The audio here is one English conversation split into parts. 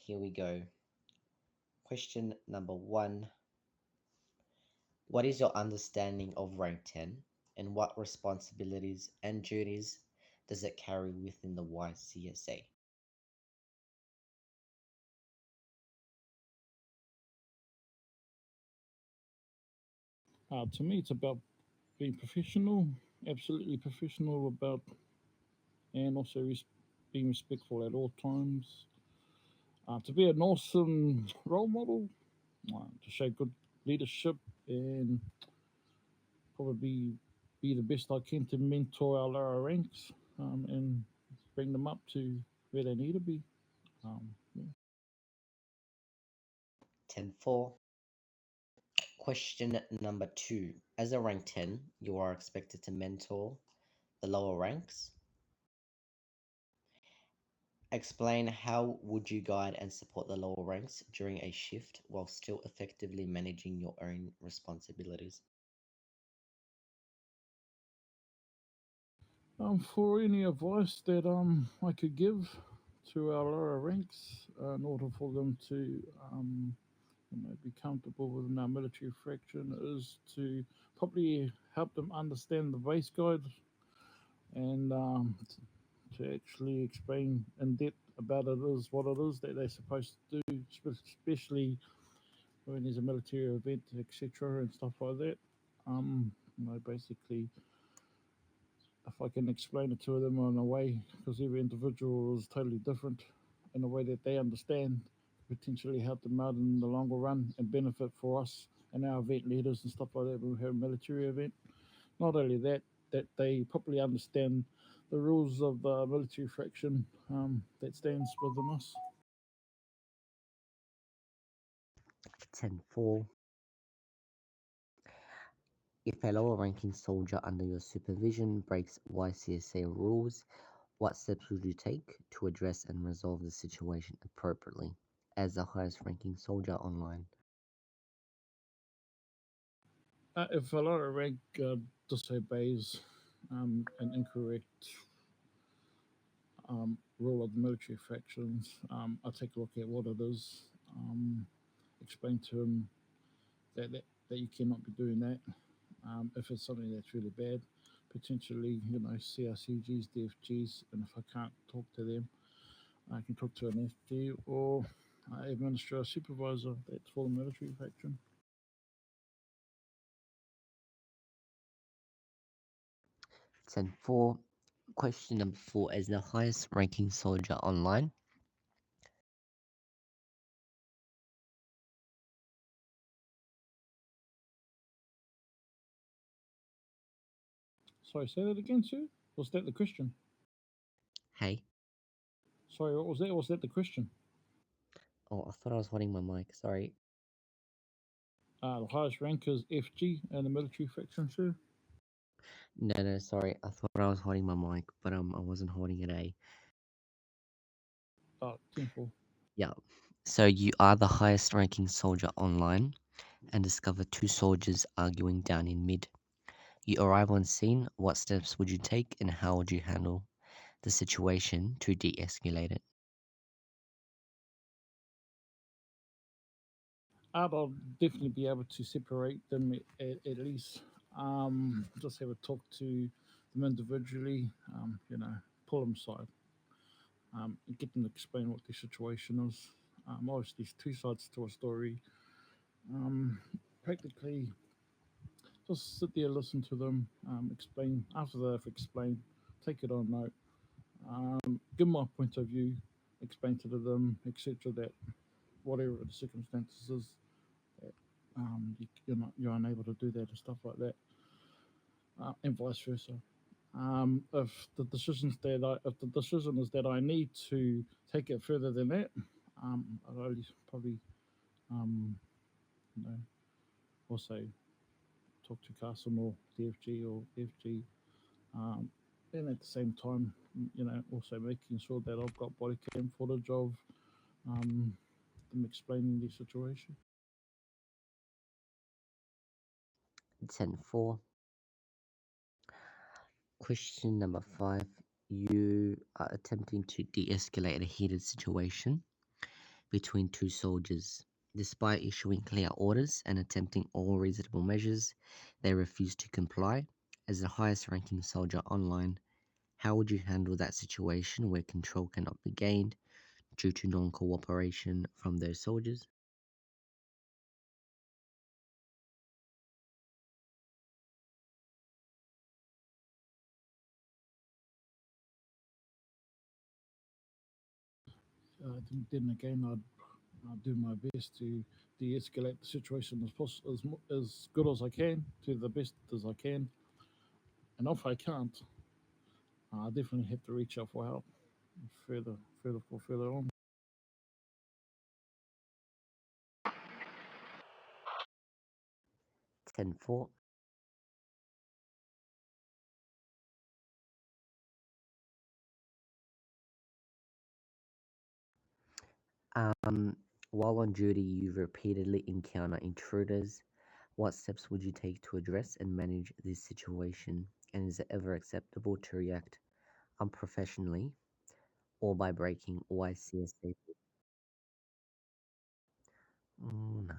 here we go. Question number one. What is your understanding of rank 10 and what responsibilities and duties does it carry within the YCSA? To me, it's about being professional, absolutely professional about, and also being respectful at all times. To be an awesome role model, to show good leadership, and probably be the best I can to mentor our lower ranks and bring them up to where they need to be. Yeah. 10-4. Question number two. As a rank 10, you are expected to mentor the lower ranks. Explain how would you guide and support the lower ranks during a shift while still effectively managing your own responsibilities. For any advice that I could give to our lower ranks in order for them to be comfortable within our military fraction is to probably help them understand the base guide and to actually explain in depth about it is what it is that they're supposed to do, especially when there's a military event, etc., and stuff like that. Basically, if I can explain it to them in a way, because every individual is totally different in a way that they understand, potentially help them out in the longer run and benefit for us and our event leaders and stuff like that when we have a military event. Not only that, that they properly understand the rules of the military fraction that stands within us. 10-4. If a lower ranking soldier under your supervision breaks YCSA rules, what steps would you take to address and resolve the situation appropriately as the highest ranking soldier online? If a lower rank disobeys an incorrect rule of the military factions, I take a look at what it is, explain to them that you cannot be doing that. If it's something that's really bad, potentially, CRCGs, DFGs, and if I can't talk to them, I can talk to an FG or administrator supervisor that's for the military faction. 10-4. Question number four. As the highest ranking soldier online, Sorry, say that again, sir. Was that the question? hey, Sorry, what was that? Was that the question? oh, I thought I was holding my mic. Sorry. The highest rank is FG in the military faction, sir. No, no, sorry. I thought I was holding my mic, but I wasn't holding it. Temple. Yeah. So you are the highest ranking soldier online and discover two soldiers arguing down in mid. You arrive on scene. What steps would you take and how would you handle the situation to de-escalate it? I'll definitely be able to separate them at least. Just have a talk to them individually. Pull them aside. And get them to explain what their situation is. Obviously, there's two sides to a story. Um, Practically, just sit there, listen to them, explain. After they've explained, take it on note. Give my point of view, explain to them, etc. That whatever the circumstances is, that you're unable to do that and stuff like that, and vice versa. If the decision is that I need to take it further than that, I'll only probably um, you know also talk to Castle or DFG or FG, um, and at the same time, also making sure that I've got body cam footage of um, them explaining the situation. 10-4. Question number five. You are attempting to de-escalate a heated situation. between two soldiers. Despite issuing clear orders and attempting all reasonable measures, they refused to comply. As the highest ranking soldier online, how would you handle that situation where control cannot be gained due to non cooperation from those soldiers? Then again, I'd do my best to de-escalate the situation as good as I can, to the best as I can. And if I can't, I definitely have to reach out for help further on. 10-4. Um, while on duty, you repeatedly encounter intruders. What steps would you take to address and manage this situation? And is it ever acceptable to react unprofessionally or by breaking YCSA? No.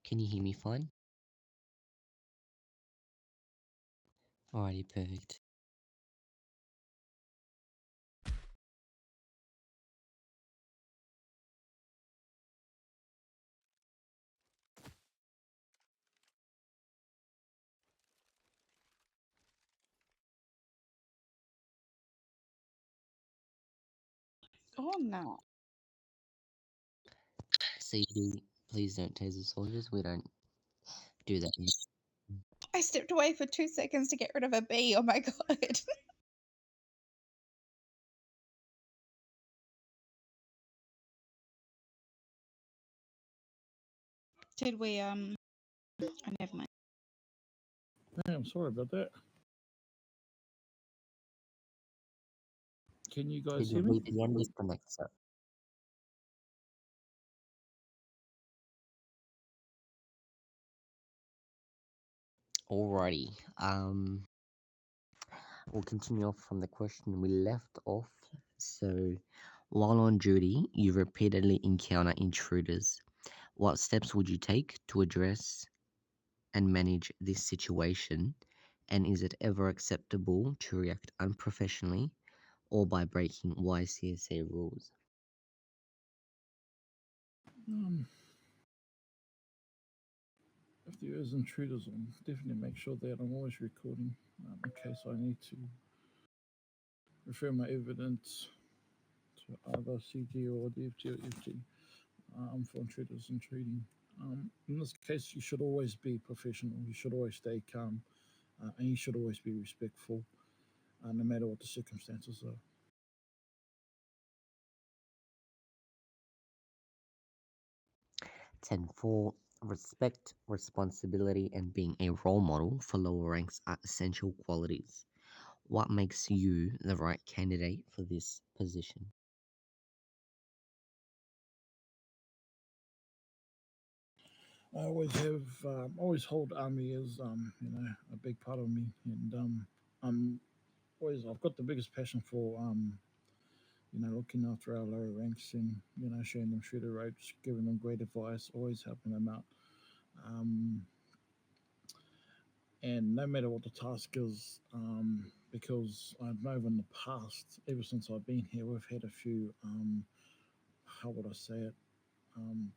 Can you hear me fine? Alrighty, perfect. Oh no. CD, please don't taser soldiers. We don't do that here. I stepped away for 2 seconds to get rid of a bee. Oh my god. Did we never mind. Hey, I'm sorry about that. Can you Did guys your hear me? VPN disconnect, sir? Alrighty. We'll continue off from the question we left off. So, while on duty, you repeatedly encounter intruders. What steps would you take to address and manage this situation? And is it ever acceptable to react unprofessionally or by breaking YCSA rules? Um, if there is intruders, I'll definitely make sure that I'm always recording in case I need to refer my evidence to either CG or DFG or FG for intruders intruding. In this case, you should always be professional. You should always stay calm, and you should always be respectful, no matter what the circumstances are. 10-4. Respect, responsibility, and being a role model for lower ranks are essential qualities. What makes you the right candidate for this position? I always hold army as a big part of me, and I'm I've got the biggest passion for looking after our lower ranks and showing them through the ropes, giving them great advice, always helping them out. Um, and no matter what the task is, because I know in the past, ever since I've been here, we've had a few, how would I say it,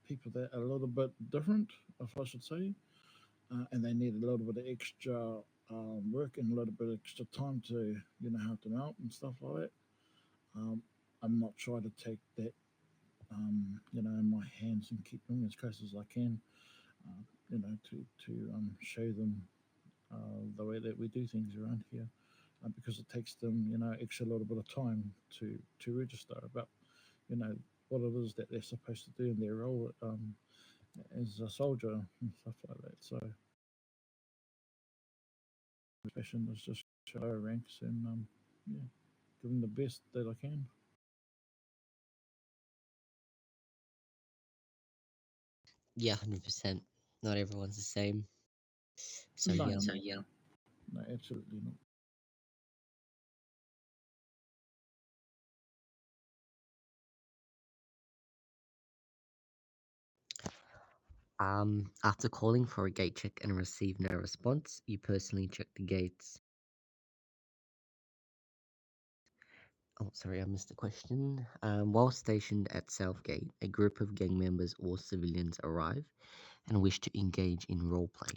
people that are a little bit different, if I should say, and they need a little bit of extra work and a little bit of extra time to, help them out and stuff like that. Um, I'm not trying to take that, in my hands and keep them as close as I can, to show them the way that we do things around here, because it takes them, extra little bit of time to register about, you know, what it is that they're supposed to do in their role as a soldier and stuff like that. So, passion is just show ranks and yeah, give them the best that I can. Yeah, 100%. Not everyone's the same. So No, yeah. no, absolutely not. After calling for a gate check and receive no response, you personally check the gates. Oh, sorry, I missed the question. While stationed at Southgate, a group of gang members or civilians arrive and wish to engage in roleplay.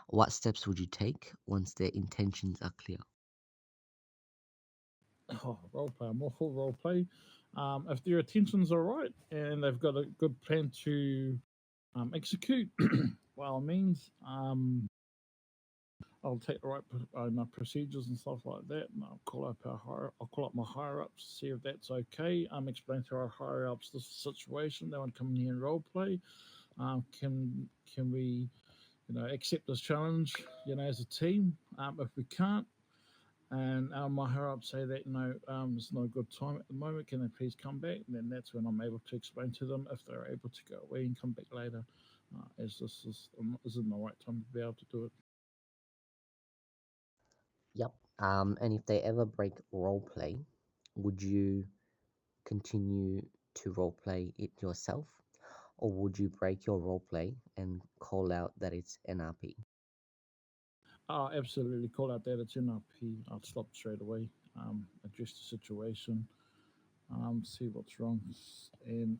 What steps would you take once their intentions are clear? Oh, role play. I'm all for role play. If their intentions are right and they've got a good plan to execute, by all means, I'll take the right procedures and stuff like that, and I'll call up my higher ups, see if that's okay. Explain to our higher ups the situation. They want to come in here and role play. Can we, accept this challenge, as a team? If we can't, and my higher ups say that it's not a good time at the moment. Can they please come back? And then that's when I'm able to explain to them if they're able to go away and come back later, as isn't the right time to be able to do it. Yep. And if they ever break roleplay, would you continue to roleplay it yourself, or would you break your roleplay and call out that it's NRP? I'll absolutely call out that it's NRP. I'll stop straight away, address the situation, see what's wrong, and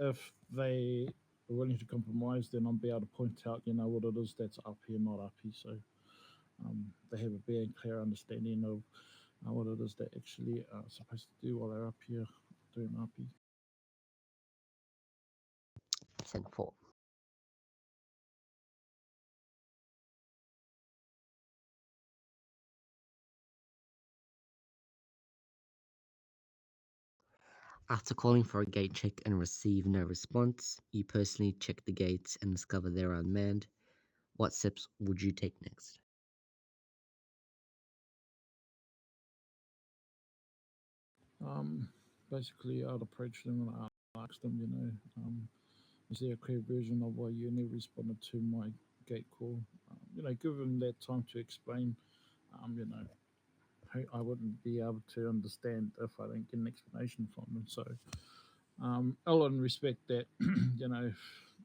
if they are willing to compromise, then I'll be able to point out, what it is that's up here, not up here. So they have a very clear understanding of what it is they're actually supposed to do while they're up here doing RP. 10-4. After calling for a gate check and receive no response, you personally check the gates and discover they're unmanned. What steps would you take next? Um, Basically, I'd approach them and ask them, is there a clear version of why you never responded to my gate call? Give them that time to explain. Um, you know, I wouldn't be able to understand if I didn't get an explanation from them. So I'll respect that.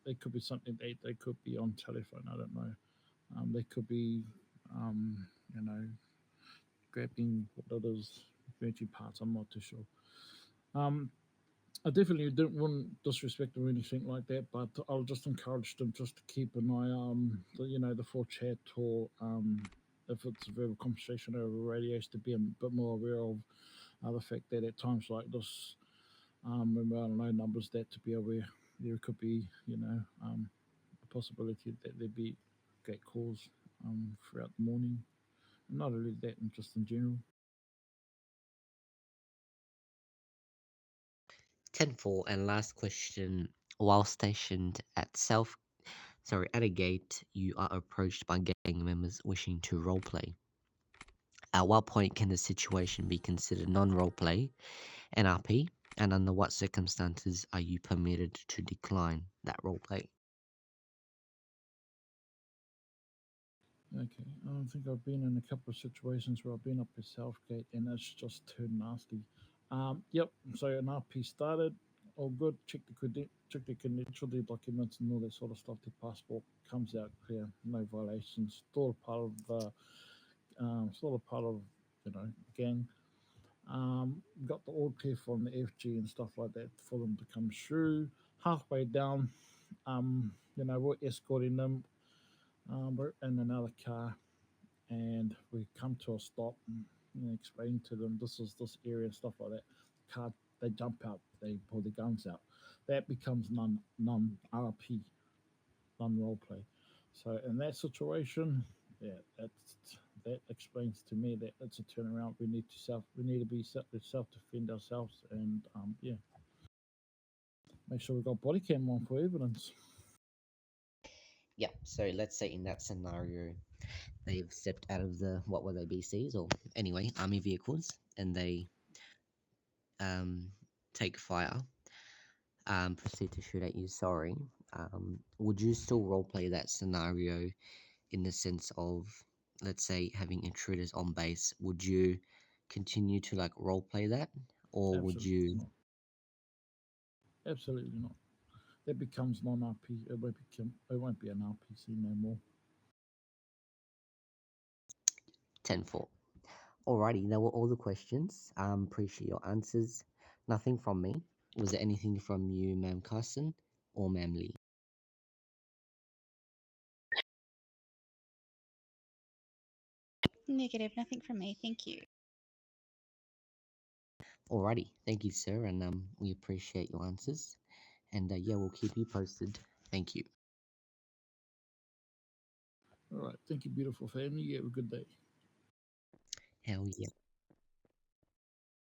It could be something they could be on telephone. I don't know. They could be, um, you know, grabbing what it is, virgin parts. I'm not too sure. Um, I definitely don't want disrespect or anything like that, but I'll just encourage them just to keep an eye on the full chat, or if it's a verbal conversation over radios, to be a bit more aware of the fact that at times like this, when we're on low numbers, that to be aware there could be a possibility that there'd be gate calls throughout the morning, and not only that, and just in general. 10-4, and last question. While stationed at at a gate, you are approached by gang members wishing to roleplay. At what point can the situation be considered non-roleplay (NRP), and under what circumstances are you permitted to decline that roleplay? Okay, I think I've been in a couple of situations where I've been up at Southgate and it's just turned nasty. Yep. So an RP started, all good. Check the credential, the documents, and all that sort of stuff. The passport comes out clear, no violations. Still a part of gang. Got the all clear from the FG and stuff like that for them to come through. Halfway down, we're escorting them. We're in another car and we come to a stop and explain to them this is this area and stuff like that. Car, they jump out, they pull the guns out. That becomes non RP, non role play. So in that situation, yeah, that explains to me that it's a turnaround. We need to be self defend ourselves, and yeah, make sure we got body cam on for evidence. Yeah, so let's say in that scenario, they've stepped out of the, what were they, BCs, or anyway, army vehicles, and they take fire, proceed to shoot at you. Sorry. would you still role play that scenario in the sense of, let's say, having intruders on base? Would you continue to like role play that, or would Absolutely you not. Absolutely not. That becomes non-RP. It won't become. It won't be an RPC no more. 10-4? Alrighty, that were all the questions. Appreciate your answers. Nothing from me. Was there anything from you, Ma'am Carson or Ma'am Lee? Negative, nothing from me. Thank you. Alrighty, thank you, sir, and we appreciate your answers. And yeah, we'll keep you posted. Thank you. All right. Thank you, beautiful family. You have a good day. Hell yeah.